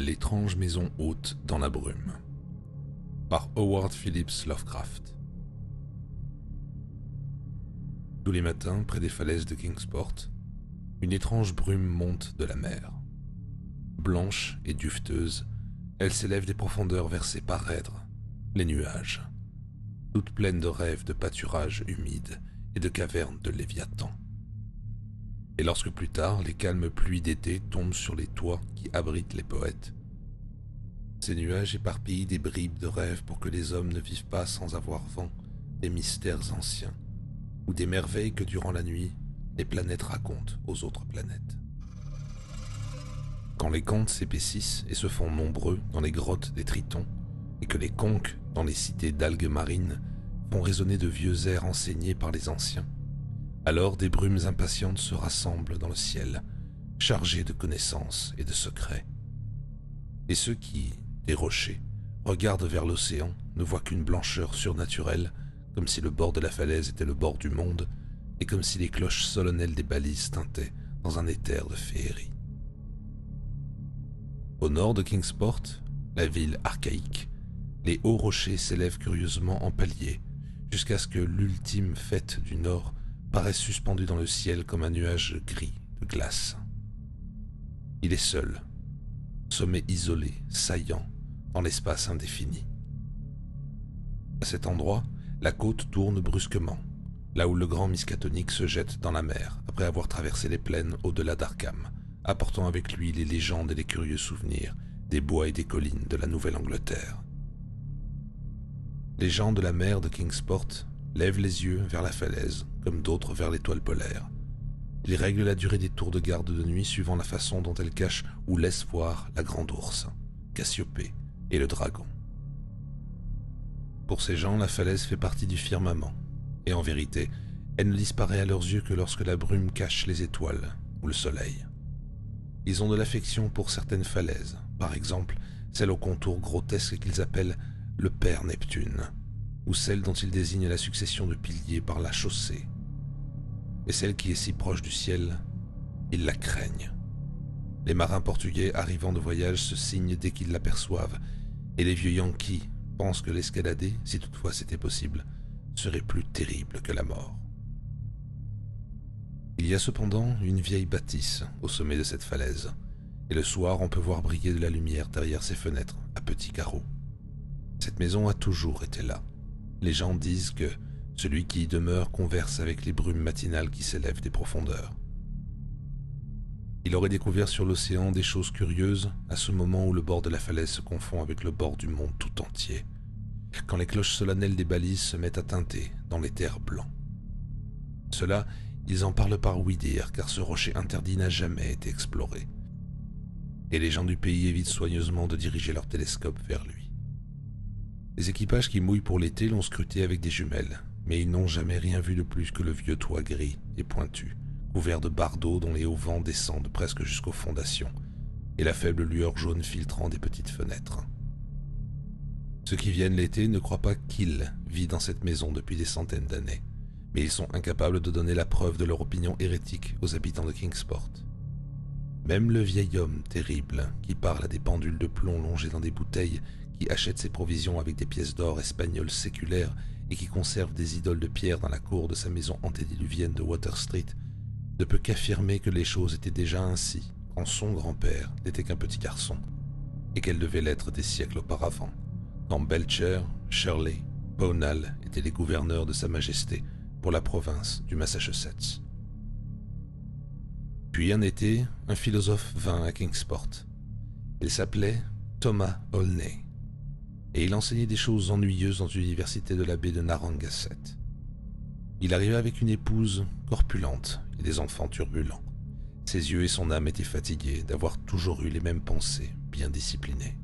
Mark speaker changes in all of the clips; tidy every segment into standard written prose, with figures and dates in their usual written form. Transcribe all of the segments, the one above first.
Speaker 1: L'étrange maison haute dans la brume par Howard Phillips Lovecraft. Tous les matins, près des falaises de Kingsport, une étrange brume monte de la mer. Blanche et duveteuse, elle s'élève des profondeurs versées par Rèdre, les nuages, toute pleine de rêves de pâturages humides et de cavernes de Léviathan. Et lorsque plus tard, les calmes pluies d'été tombent sur les toits qui abritent les poètes, ces nuages éparpillent des bribes de rêves pour que les hommes ne vivent pas sans avoir vent des mystères anciens ou des merveilles que durant la nuit, les planètes racontent aux autres planètes. Quand les contes s'épaississent et se font nombreux dans les grottes des Tritons, et que les conques dans les cités d'algues marines font résonner de vieux airs enseignés par les anciens, alors des brumes impatientes se rassemblent dans le ciel, chargées de connaissances et de secrets. Et ceux qui, des rochers, regardent vers l'océan ne voient qu'une blancheur surnaturelle, comme si le bord de la falaise était le bord du monde, et comme si les cloches solennelles des balises tintaient dans un éther de féerie. Au nord de Kingsport, la ville archaïque, les hauts rochers s'élèvent curieusement en paliers, jusqu'à ce que l'ultime fête du nord paraisse suspendu dans le ciel comme un nuage gris de glace. Il est seul, sommet isolé, saillant, dans l'espace indéfini. À cet endroit, la côte tourne brusquement, là où le grand Miskatonic se jette dans la mer après avoir traversé les plaines au-delà d'Arkham, apportant avec lui les légendes et les curieux souvenirs des bois et des collines de la Nouvelle-Angleterre. Les gens de la mer de Kingsport lèvent les yeux vers la falaise, comme d'autres vers l'étoile polaire. Ils règlent la durée des tours de garde de nuit suivant la façon dont elle cache ou laisse voir la grande ours, Cassiopée et le dragon. Pour ces gens, la falaise fait partie du firmament, et en vérité, elle ne disparaît à leurs yeux que lorsque la brume cache les étoiles ou le soleil. Ils ont de l'affection pour certaines falaises, par exemple celle au contour grotesque qu'ils appellent le Père Neptune, ou celle dont ils désignent la succession de piliers par la chaussée. Et celle qui est si proche du ciel, ils la craignent. Les marins portugais arrivant de voyage se signent dès qu'ils l'aperçoivent, et les vieux Yankees pensent que l'escalader, si toutefois c'était possible, serait plus terrible que la mort. Il y a cependant une vieille bâtisse au sommet de cette falaise, et le soir on peut voir briller de la lumière derrière ses fenêtres à petits carreaux. Cette maison a toujours été là. Les gens disent que celui qui y demeure converse avec les brumes matinales qui s'élèvent des profondeurs. Il aurait découvert sur l'océan des choses curieuses à ce moment où le bord de la falaise se confond avec le bord du monde tout entier, quand les cloches solennelles des balises se mettent à tinter dans l'éther blanc. Cela, ils en parlent par ouï-dire, car ce rocher interdit n'a jamais été exploré, et les gens du pays évitent soigneusement de diriger leur télescope vers lui. Les équipages qui mouillent pour l'été l'ont scruté avec des jumelles, mais ils n'ont jamais rien vu de plus que le vieux toit gris et pointu, couvert de bardeaux dont les hauts vents descendent presque jusqu'aux fondations, et la faible lueur jaune filtrant des petites fenêtres. Ceux qui viennent l'été ne croient pas qu'il vit dans cette maison depuis des centaines d'années, mais ils sont incapables de donner la preuve de leur opinion hérétique aux habitants de Kingsport. Même le vieil homme terrible, qui parle à des pendules de plomb longées dans des bouteilles, qui achète ses provisions avec des pièces d'or espagnoles séculaires et qui conserve des idoles de pierre dans la cour de sa maison antédiluvienne de Water Street, ne peut qu'affirmer que les choses étaient déjà ainsi quand son grand-père n'était qu'un petit garçon, et qu'elles devaient l'être des siècles auparavant, quand Belcher, Shirley, Pownall étaient les gouverneurs de Sa Majesté pour la province du Massachusetts. Puis un été, un philosophe vint à Kingsport. Il s'appelait Thomas Olney, et il enseignait des choses ennuyeuses dans l'université de la baie de Narragansett. Il arriva avec une épouse corpulente et des enfants turbulents. Ses yeux et son âme étaient fatigués d'avoir toujours eu les mêmes pensées, bien disciplinées.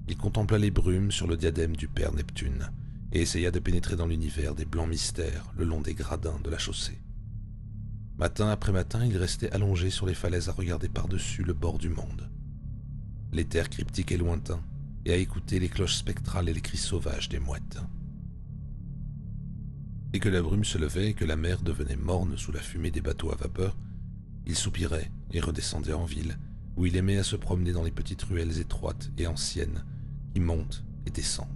Speaker 1: Il contempla les brumes sur le diadème du Père Neptune et essaya de pénétrer dans l'univers des blancs mystères le long des gradins de la chaussée. Matin après matin, il restait allongé sur les falaises à regarder par-dessus le bord du monde, l'éther cryptique et lointain, et à écouter les cloches spectrales et les cris sauvages des mouettes. Dès que la brume se levait et que la mer devenait morne sous la fumée des bateaux à vapeur, il soupirait et redescendait en ville, où où il aimait à se promener dans les petites ruelles étroites et anciennes qui montent et descendent,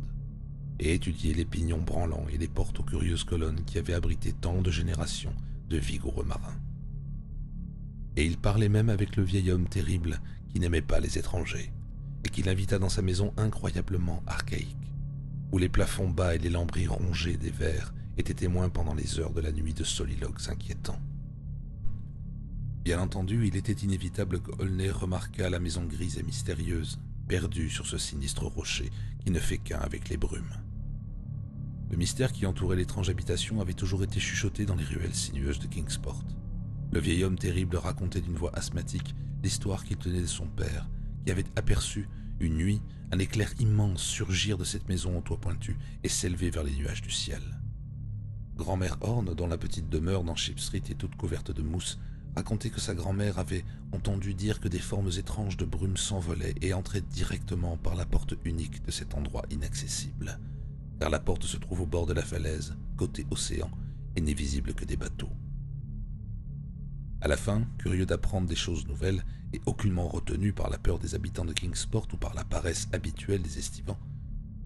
Speaker 1: et étudier les pignons branlants et les portes aux curieuses colonnes qui avaient abrité tant de générations de vigoureux marins. Et il parlait même avec le vieil homme terrible qui n'aimait pas les étrangers, et qui l'invita dans sa maison incroyablement archaïque, où les plafonds bas et les lambris rongés des verres étaient témoins pendant les heures de la nuit de soliloques inquiétants. Bien entendu, il était inévitable que Aulnay remarquât la maison grise et mystérieuse, perdue sur ce sinistre rocher qui ne fait qu'un avec les brumes. Le mystère qui entourait l'étrange habitation avait toujours été chuchoté dans les ruelles sinueuses de Kingsport. Le vieil homme terrible racontait d'une voix asthmatique l'histoire qu'il tenait de son père, qui avait aperçu, une nuit, un éclair immense surgir de cette maison au toit pointu et s'élever vers les nuages du ciel. Grand-mère Horn, dont la petite demeure dans Ship Street est toute couverte de mousse, racontait que sa grand-mère avait entendu dire que des formes étranges de brume s'envolaient et entraient directement par la porte unique de cet endroit inaccessible, car la porte se trouve au bord de la falaise, côté océan, et n'est visible que des bateaux. À la fin, curieux d'apprendre des choses nouvelles et aucunement retenu par la peur des habitants de Kingsport ou par la paresse habituelle des estivants,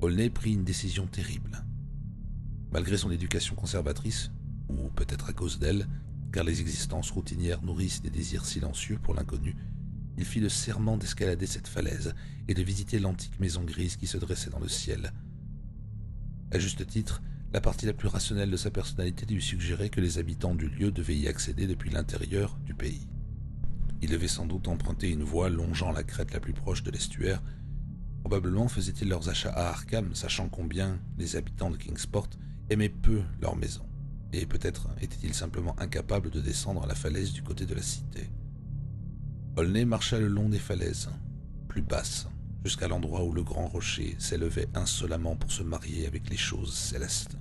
Speaker 1: Aulnay prit une décision terrible. Malgré son éducation conservatrice, ou peut-être à cause d'elle, car les existences routinières nourrissent des désirs silencieux pour l'inconnu, il fit le serment d'escalader cette falaise et de visiter l'antique maison grise qui se dressait dans le ciel. À juste titre, la partie la plus rationnelle de sa personnalité lui suggérait que les habitants du lieu devaient y accéder depuis l'intérieur du pays. Il devait sans doute emprunter une voie longeant la crête la plus proche de l'estuaire. Probablement faisaient-ils leurs achats à Arkham, sachant combien les habitants de Kingsport aimaient peu leur maison, et peut-être étaient-ils simplement incapables de descendre à la falaise du côté de la cité. Aulnay marcha le long des falaises, plus basses, jusqu'à l'endroit où le grand rocher s'élevait insolemment pour se marier avec les choses célestes.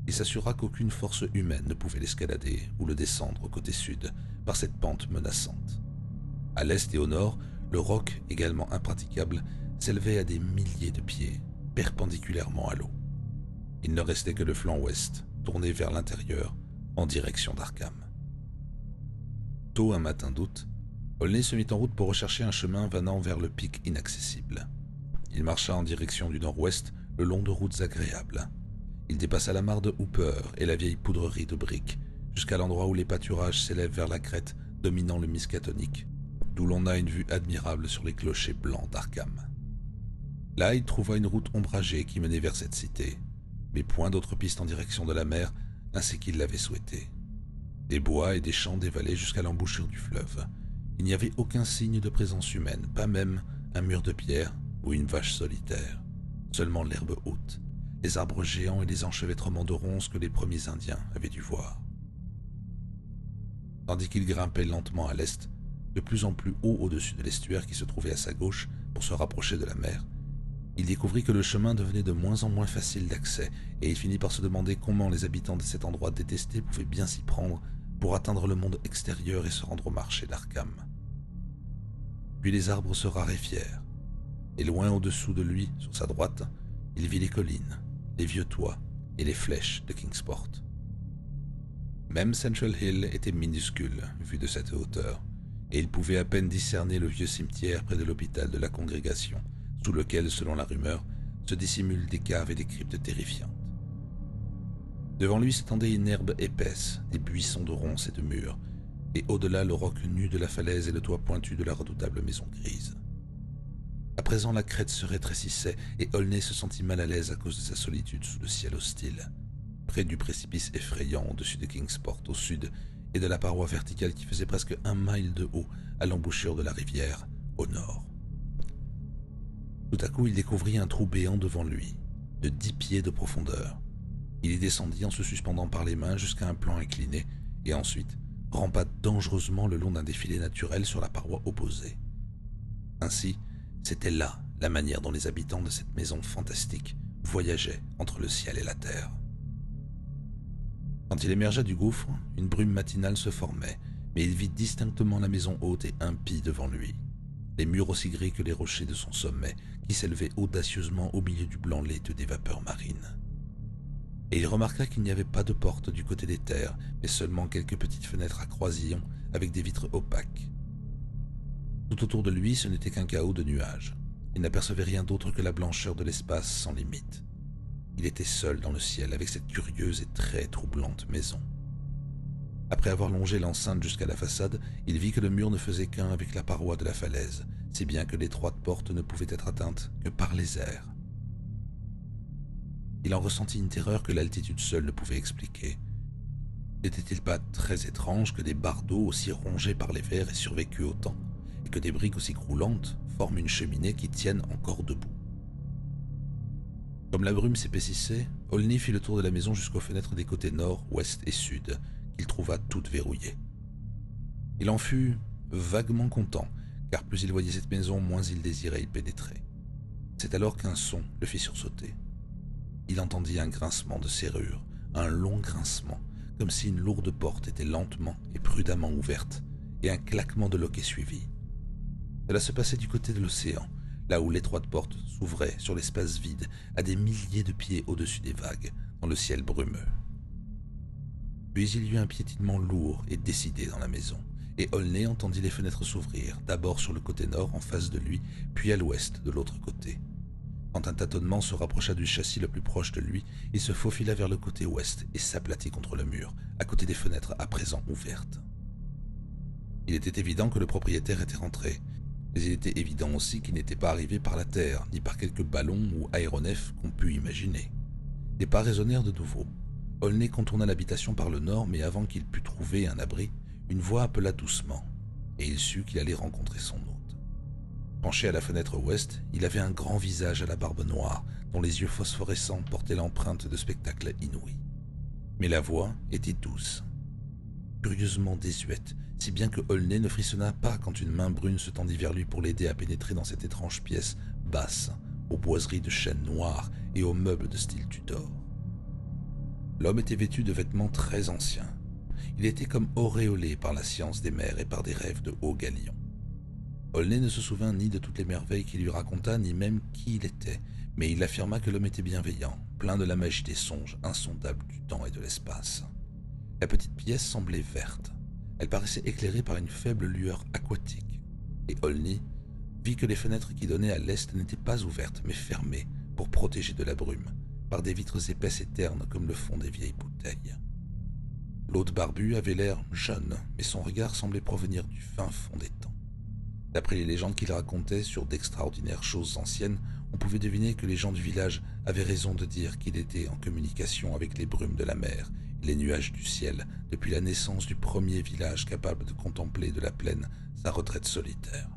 Speaker 1: Il s'assura qu'aucune force humaine ne pouvait l'escalader ou le descendre au côté sud par cette pente menaçante. À l'est et au nord, le roc, également impraticable, s'élevait à des milliers de pieds, perpendiculairement à l'eau. Il ne restait que le flanc ouest, tourné vers l'intérieur, en direction d'Arkham. Tôt un matin d'août, Aulnay se mit en route pour rechercher un chemin venant vers le pic inaccessible. Il marcha en direction du nord-ouest, le long de routes agréables. Il dépassa la mare de Hooper et la vieille poudrerie de briques, jusqu'à l'endroit où les pâturages s'élèvent vers la crête dominant le Miskatonic, d'où l'on a une vue admirable sur les clochers blancs d'Arkham. Là, il trouva une route ombragée qui menait vers cette cité, mais point d'autres pistes en direction de la mer, ainsi qu'il l'avait souhaité. Des bois et des champs dévalaient jusqu'à l'embouchure du fleuve. Il n'y avait aucun signe de présence humaine, pas même un mur de pierre ou une vache solitaire, seulement l'herbe haute, les arbres géants et les enchevêtrements de ronces que les premiers Indiens avaient dû voir. Tandis qu'il grimpait lentement à l'est, de plus en plus haut au-dessus de l'estuaire qui se trouvait à sa gauche pour se rapprocher de la mer, il découvrit que le chemin devenait de moins en moins facile d'accès et il finit par se demander comment les habitants de cet endroit détesté pouvaient bien s'y prendre pour atteindre le monde extérieur et se rendre au marché d'Arkham. Puis les arbres se raréfièrent, et loin au-dessous de lui, sur sa droite, il vit les collines, les vieux toits et les flèches de Kingsport. Même Central Hill était minuscule, vu de cette hauteur, et il pouvait à peine discerner le vieux cimetière près de l'hôpital de la Congrégation, sous lequel, selon la rumeur, se dissimulent des caves et des cryptes terrifiantes. Devant lui s'étendait une herbe épaisse, des buissons de ronces et de mûres, et au-delà le roc nu de la falaise et le toit pointu de la redoutable maison grise. À présent la crête se rétrécissait et Aulnay se sentit mal à l'aise à cause de sa solitude sous le ciel hostile, près du précipice effrayant au-dessus de Kingsport au sud et de la paroi verticale qui faisait presque 1 mile de haut à l'embouchure de la rivière au nord. Tout à coup il découvrit un trou béant devant lui, de 10 pieds de profondeur. Il y descendit en se suspendant par les mains jusqu'à un plan incliné et ensuite rampa dangereusement le long d'un défilé naturel sur la paroi opposée. Ainsi, c'était là la manière dont les habitants de cette maison fantastique voyageaient entre le ciel et la terre. Quand il émergea du gouffre, une brume matinale se formait, mais il vit distinctement la maison haute et impie devant lui, les murs aussi gris que les rochers de son sommet, qui s'élevaient audacieusement au milieu du blanc laiteux des vapeurs marines. Et il remarqua qu'il n'y avait pas de porte du côté des terres, mais seulement quelques petites fenêtres à croisillons avec des vitres opaques. Tout autour de lui, ce n'était qu'un chaos de nuages. Il n'apercevait rien d'autre que la blancheur de l'espace sans limite. Il était seul dans le ciel avec cette curieuse et très troublante maison. Après avoir longé l'enceinte jusqu'à la façade, il vit que le mur ne faisait qu'un avec la paroi de la falaise, si bien que l'étroite porte ne pouvait être atteinte que par les airs. Il en ressentit une terreur que l'altitude seule ne pouvait expliquer. N'était-il pas très étrange que des bardeaux aussi rongés par les vers aient survécu au temps, et que des briques aussi croulantes forment une cheminée qui tienne encore debout? Comme la brume s'épaississait, Olney fit le tour de la maison jusqu'aux fenêtres des côtés nord, ouest et sud, qu'il trouva toutes verrouillées. Il en fut vaguement content, car plus il voyait cette maison, moins il désirait y pénétrer. C'est alors qu'un son le fit sursauter. Il entendit un grincement de serrure, un long grincement, comme si une lourde porte était lentement et prudemment ouverte, et un claquement de loquet suivit. Cela se passait du côté de l'océan, là où l'étroite porte s'ouvrait sur l'espace vide à des milliers de pieds au-dessus des vagues, dans le ciel brumeux. Puis il y eut un piétinement lourd et décidé dans la maison, et Olney entendit les fenêtres s'ouvrir, d'abord sur le côté nord en face de lui, puis à l'ouest de l'autre côté. Quand un tâtonnement se rapprocha du châssis le plus proche de lui, il se faufila vers le côté ouest et s'aplatit contre le mur, à côté des fenêtres à présent ouvertes. Il était évident que le propriétaire était rentré, mais il était évident aussi qu'il n'était pas arrivé par la terre, ni par quelques ballons ou aéronefs qu'on pût imaginer. Des pas résonnèrent de nouveau. Olney contourna l'habitation par le nord, mais avant qu'il pût trouver un abri, une voix appela doucement, et il sut qu'il allait rencontrer son hôte. Penché à la fenêtre ouest, il avait un grand visage à la barbe noire, dont les yeux phosphorescents portaient l'empreinte de spectacle inouï. Mais la voix était douce, curieusement désuète, si bien que Olney ne frissonna pas quand une main brune se tendit vers lui pour l'aider à pénétrer dans cette étrange pièce basse, aux boiseries de chêne noir et aux meubles de style Tudor. L'homme était vêtu de vêtements très anciens. Il était comme auréolé par la science des mers et par des rêves de haut galion. Olney ne se souvint ni de toutes les merveilles qu'il lui raconta, ni même qui il était, mais il affirma que l'homme était bienveillant, plein de la magie des songes insondables du temps et de l'espace. La petite pièce semblait verte. Elle paraissait éclairée par une faible lueur aquatique, et Olney vit que les fenêtres qui donnaient à l'est n'étaient pas ouvertes, mais fermées pour protéger de la brume, par des vitres épaisses et ternes comme le fond des vieilles bouteilles. L'hôte barbu avait l'air jeune, mais son regard semblait provenir du fin fond des temps. D'après les légendes qu'il racontait sur d'extraordinaires choses anciennes, on pouvait deviner que les gens du village avaient raison de dire qu'il était en communication avec les brumes de la mer et les nuages du ciel depuis la naissance du premier village capable de contempler de la plaine sa retraite solitaire.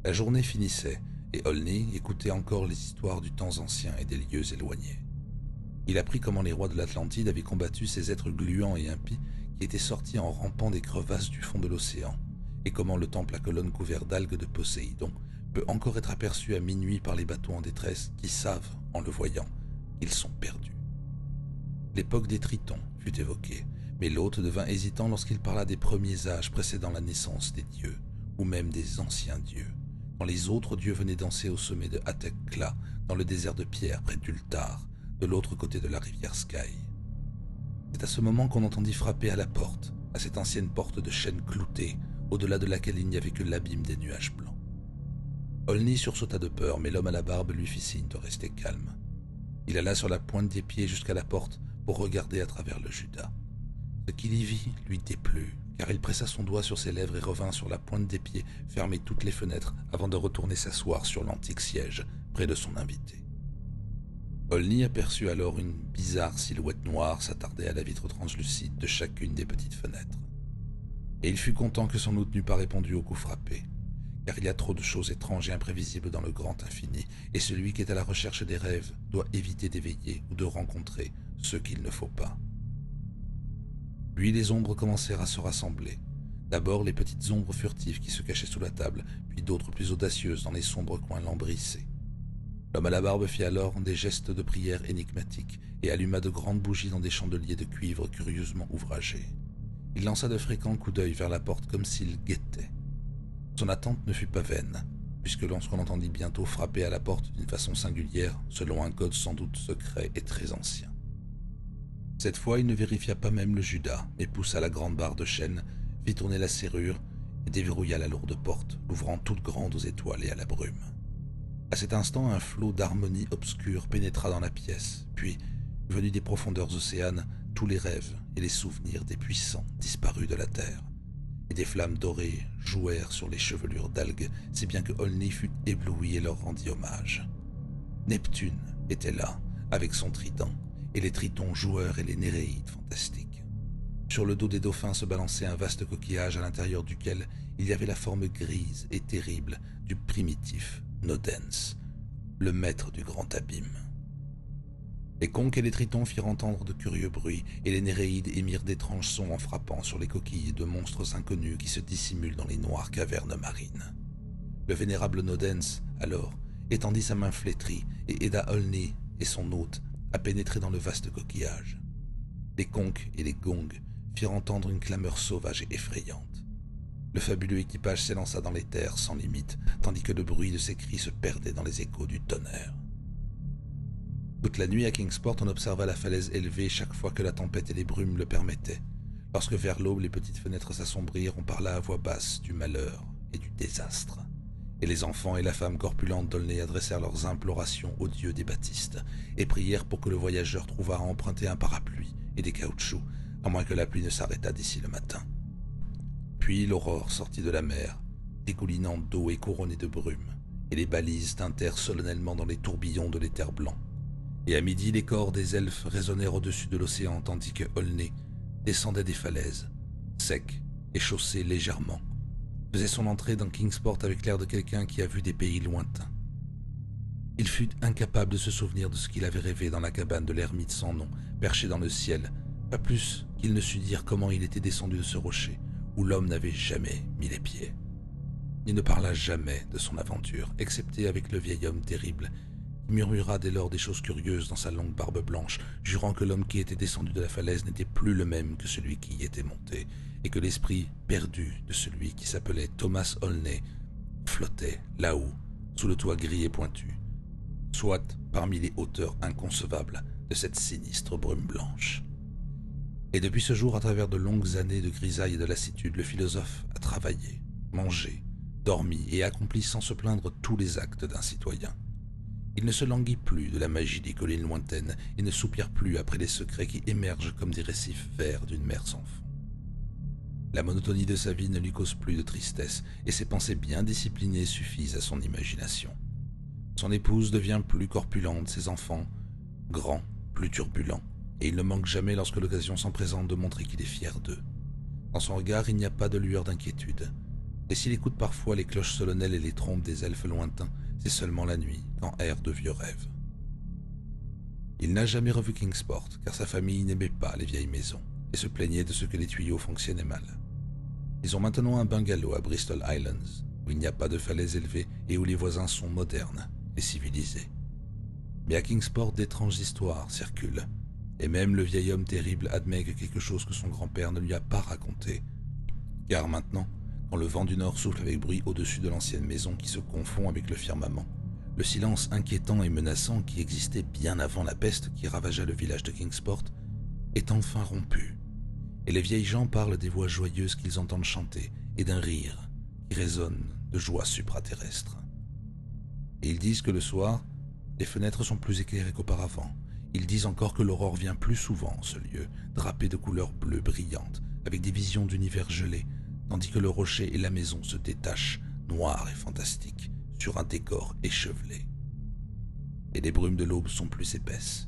Speaker 1: La journée finissait et Olney écoutait encore les histoires du temps ancien et des lieux éloignés. Il apprit comment les rois de l'Atlantide avaient combattu ces êtres gluants et impies qui étaient sortis en rampant des crevasses du fond de l'océan, et comment le temple à colonnes couvert d'algues de Poséidon peut encore être aperçu à minuit par les bateaux en détresse qui savent, en le voyant, qu'ils sont perdus. L'époque des Tritons fut évoquée, mais l'hôte devint hésitant lorsqu'il parla des premiers âges précédant la naissance des dieux, ou même des anciens dieux, quand les autres dieux venaient danser au sommet de Hatekla, dans le désert de pierre près d'Ultar, de l'autre côté de la rivière Sky. C'est à ce moment qu'on entendit frapper à la porte, à cette ancienne porte de chêne cloutée, au-delà de laquelle il n'y avait que l'abîme des nuages blancs. Olney sursauta de peur, mais l'homme à la barbe lui fit signe de rester calme. Il alla sur la pointe des pieds jusqu'à la porte pour regarder à travers le judas. Ce qu'il y vit lui déplut, car il pressa son doigt sur ses lèvres et revint sur la pointe des pieds, fermer toutes les fenêtres avant de retourner s'asseoir sur l'antique siège près de son invité. Olney aperçut alors une bizarre silhouette noire s'attarder à la vitre translucide de chacune des petites fenêtres. Et il fut content que son hôte n'eût pas répondu au coup frappé, car il y a trop de choses étranges et imprévisibles dans le grand infini, et celui qui est à la recherche des rêves doit éviter d'éveiller ou de rencontrer ceux qu'il ne faut pas. Puis les ombres commencèrent à se rassembler. D'abord les petites ombres furtives qui se cachaient sous la table, puis d'autres plus audacieuses dans les sombres coins lambrissés. L'homme à la barbe fit alors des gestes de prière énigmatiques et alluma de grandes bougies dans des chandeliers de cuivre curieusement ouvragés. Il lança de fréquents coups d'œil vers la porte comme s'il guettait. Son attente ne fut pas vaine, puisque lorsqu'on entendit bientôt frapper à la porte d'une façon singulière, selon un code sans doute secret et très ancien. Cette fois, il ne vérifia pas même le judas, mais poussa la grande barre de chêne, fit tourner la serrure et déverrouilla la lourde porte, l'ouvrant toute grande aux étoiles et à la brume. À cet instant, un flot d'harmonie obscure pénétra dans la pièce, puis, venus des profondeurs océanes, tous les rêves et les souvenirs des puissants disparus de la terre, et des flammes dorées jouèrent sur les chevelures d'algues, si bien que Olney fut ébloui et leur rendit hommage. Neptune était là, avec son trident, et les tritons joueurs et les néréides fantastiques. Sur le dos des dauphins se balançait un vaste coquillage à l'intérieur duquel il y avait la forme grise et terrible du primitif Nodens, le maître du grand abîme. Les conques et les tritons firent entendre de curieux bruits, et les néréides émirent d'étranges sons en frappant sur les coquilles de monstres inconnus qui se dissimulent dans les noires cavernes marines. Le vénérable Nodens, alors, étendit sa main flétrie et aida Olney et son hôte à pénétrer dans le vaste coquillage. Les conques et les gongs firent entendre une clameur sauvage et effrayante. Le fabuleux équipage s'élança dans les terres sans limite, tandis que le bruit de ses cris se perdait dans les échos du tonnerre. Toute la nuit à Kingsport, on observa la falaise élevée chaque fois que la tempête et les brumes le permettaient. Lorsque vers l'aube les petites fenêtres s'assombrirent, on parla à voix basse du malheur et du désastre. Et les enfants et la femme corpulente d'Aulnay adressèrent leurs implorations au dieu des baptistes et prièrent pour que le voyageur trouvât à emprunter un parapluie et des caoutchoucs, à moins que la pluie ne s'arrêtât d'ici le matin. Puis l'aurore sortit de la mer, dégoulinante d'eau et couronnée de brume, et les balises tintèrent solennellement dans les tourbillons de l'éther blanc. Et à midi, les corps des elfes résonnèrent au-dessus de l'océan, tandis que Aulnay descendait des falaises, sec et chaussé légèrement, faisait son entrée dans Kingsport avec l'air de quelqu'un qui a vu des pays lointains. Il fut incapable de se souvenir de ce qu'il avait rêvé dans la cabane de l'ermite sans nom, perché dans le ciel, pas plus qu'il ne sut dire comment il était descendu de ce rocher, où l'homme n'avait jamais mis les pieds. Il ne parla jamais de son aventure, excepté avec le vieil homme terrible, qui murmura dès lors des choses curieuses dans sa longue barbe blanche, jurant que l'homme qui était descendu de la falaise n'était plus le même que celui qui y était monté, et que l'esprit perdu de celui qui s'appelait Thomas Aulnay flottait là-haut, sous le toit gris et pointu, soit parmi les hauteurs inconcevables de cette sinistre brume blanche. Et depuis ce jour, à travers de longues années de grisaille et de lassitude, le philosophe a travaillé, mangé, dormi et accompli sans se plaindre tous les actes d'un citoyen. Il ne se languit plus de la magie des collines lointaines et ne soupire plus après les secrets qui émergent comme des récifs verts d'une mer sans fond. La monotonie de sa vie ne lui cause plus de tristesse et ses pensées bien disciplinées suffisent à son imagination. Son épouse devient plus corpulente, ses enfants, grands, plus turbulents, et il ne manque jamais lorsque l'occasion s'en présente de montrer qu'il est fier d'eux. Dans son regard, il n'y a pas de lueur d'inquiétude, et s'il écoute parfois les cloches solennelles et les trompes des elfes lointains, c'est seulement la nuit, quand errent de vieux rêves. Il n'a jamais revu Kingsport, car sa famille n'aimait pas les vieilles maisons, et se plaignait de ce que les tuyaux fonctionnaient mal. Ils ont maintenant un bungalow à Bristol Islands, où il n'y a pas de falaises élevées et où les voisins sont modernes et civilisés. Mais à Kingsport, d'étranges histoires circulent, et même le vieil homme terrible admet que quelque chose que son grand-père ne lui a pas raconté, car maintenant, quand le vent du nord souffle avec bruit au-dessus de l'ancienne maison qui se confond avec le firmament, le silence inquiétant et menaçant qui existait bien avant la peste qui ravagea le village de Kingsport est enfin rompu, et les vieilles gens parlent des voix joyeuses qu'ils entendent chanter et d'un rire qui résonne de joie supraterrestre. Et ils disent que le soir, les fenêtres sont plus éclairées qu'auparavant. Ils disent encore que l'aurore vient plus souvent en ce lieu, drapé de couleurs bleues brillantes, avec des visions d'univers gelés, tandis que le rocher et la maison se détachent, noirs et fantastiques, sur un décor échevelé. Et les brumes de l'aube sont plus épaisses.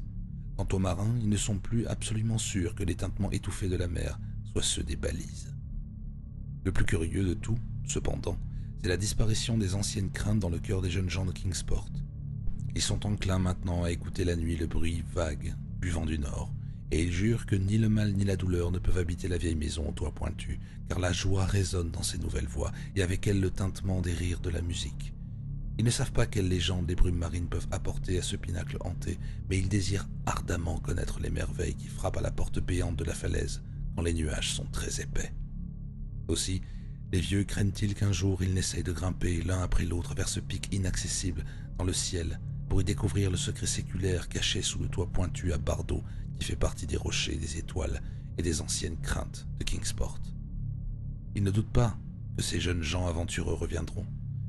Speaker 1: Quant aux marins, ils ne sont plus absolument sûrs que les tintements étouffés de la mer soient ceux des balises. Le plus curieux de tout, cependant, c'est la disparition des anciennes craintes dans le cœur des jeunes gens de Kingsport. Ils sont enclins maintenant à écouter la nuit le bruit vague du vent du nord, et ils jurent que ni le mal ni la douleur ne peuvent habiter la vieille maison au toit pointu, car la joie résonne dans ces nouvelles voix, et avec elle le tintement des rires de la musique. Ils ne savent pas quelle légende les brumes marines peuvent apporter à ce pinacle hanté, mais ils désirent ardemment connaître les merveilles qui frappent à la porte béante de la falaise quand les nuages sont très épais. Aussi, les vieux craignent-ils qu'un jour ils n'essayent de grimper l'un après l'autre vers ce pic inaccessible dans le ciel pour y découvrir le secret séculaire caché sous le toit pointu à bardeaux qui fait partie des rochers, des étoiles et des anciennes craintes de Kingsport. Ils ne doutent pas que ces jeunes gens aventureux reviendront,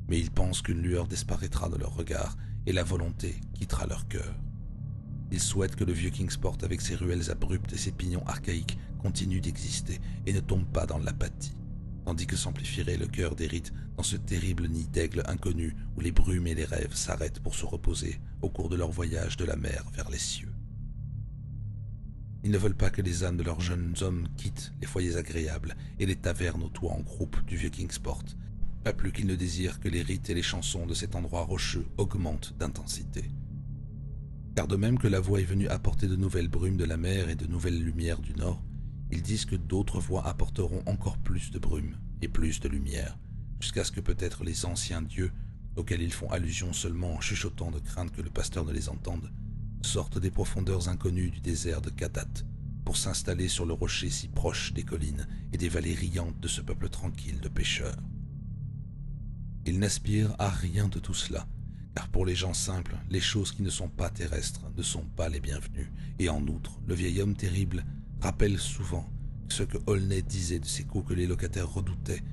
Speaker 1: mais ils pensent qu'une lueur disparaîtra de leur regard et la volonté quittera leur cœur. Ils souhaitent que le vieux Kingsport avec ses ruelles abruptes et ses pignons archaïques continue d'exister et ne tombe pas dans l'apathie, tandis que s'amplifierait le cœur d'Érith dans ce terrible nid d'aigle inconnu où les brumes et les rêves s'arrêtent pour se reposer au cours de leur voyage de la mer vers les cieux. Ils ne veulent pas que les âmes de leurs jeunes hommes quittent les foyers agréables et les tavernes aux toits en croupe du vieux Kingsport, pas plus qu'ils ne désirent que les rites et les chansons de cet endroit rocheux augmentent d'intensité. Car de même que la voix est venue apporter de nouvelles brumes de la mer et de nouvelles lumières du nord, ils disent que d'autres voix apporteront encore plus de brumes et plus de lumière, jusqu'à ce que peut-être les anciens dieux, auxquels ils font allusion seulement en chuchotant de crainte que le pasteur ne les entende, sortent des profondeurs inconnues du désert de Kadat pour s'installer sur le rocher si proche des collines et des vallées riantes de ce peuple tranquille de pêcheurs. Ils n'aspirent à rien de tout cela, car pour les gens simples, les choses qui ne sont pas terrestres ne sont pas les bienvenues, et en outre, le vieil homme terrible rappelle souvent ce que Aulnay disait de ces coups que les locataires redoutaient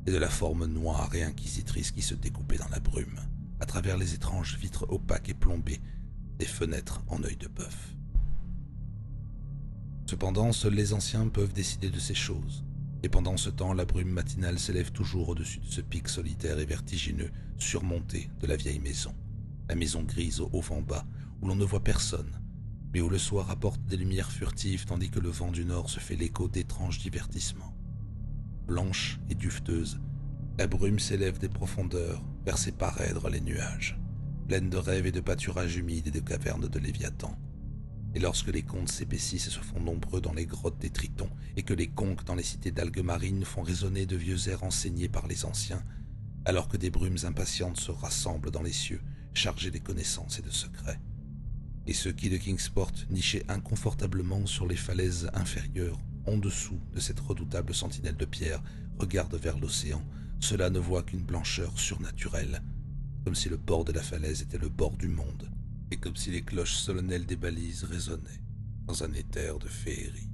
Speaker 1: et de la forme noire et inquisitrice qui se découpait dans la brume, à travers les étranges vitres opaques et plombées des fenêtres en œil de bœuf. Cependant, seuls les anciens peuvent décider de ces choses, et pendant ce temps, la brume matinale s'élève toujours au-dessus de ce pic solitaire et vertigineux surmonté de la vieille maison, la maison grise au haut vent bas, où l'on ne voit personne, mais où le soir apporte des lumières furtives tandis que le vent du nord se fait l'écho d'étranges divertissements. Blanche et dufteuse, la brume s'élève des profondeurs vers ses parèdres les nuages, pleine de rêves et de pâturages humides et de cavernes de Léviathan. Et lorsque les contes s'épaississent et se font nombreux dans les grottes des Tritons, et que les conques dans les cités d'algues marines font résonner de vieux airs enseignés par les anciens, alors que des brumes impatientes se rassemblent dans les cieux, chargées de connaissances et de secrets. Et ceux qui de Kingsport, nichés inconfortablement sur les falaises inférieures, en dessous de cette redoutable sentinelle de pierre, regardent vers l'océan, ceux-là ne voient qu'une blancheur surnaturelle, comme si le bord de la falaise était le bord du monde, et comme si les cloches solennelles des balises résonnaient dans un éther de féerie.